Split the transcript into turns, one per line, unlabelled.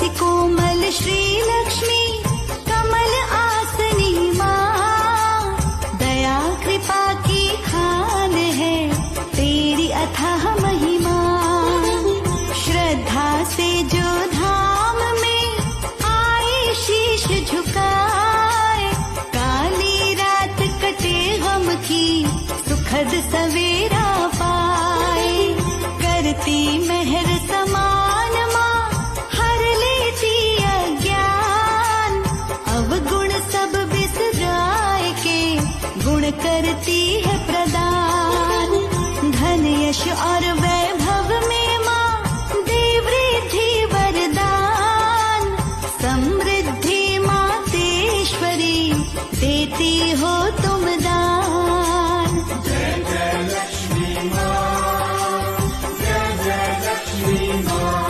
ऐसी कोमल श्री लक्ष्मी कमल आसनी माँ, दया कृपा की खान है तेरी अथाह महिमा। श्रद्धा से जो धाम में आए शीश झुकाए, काली रात कटे गम की सुखद सवेरा पाए। करती मेहर समान माँ हर लेती अज्ञान, अवगुण सब बिसराए के गुण करती है प्रदान। धन यश और वैभव में माँ दे वृद्धि वरदान, समृद्धि मातेश्वरी देती हो तुम दान।
जय जय लक्ष्मी माँ, जय जय लक्ष्मी माँ।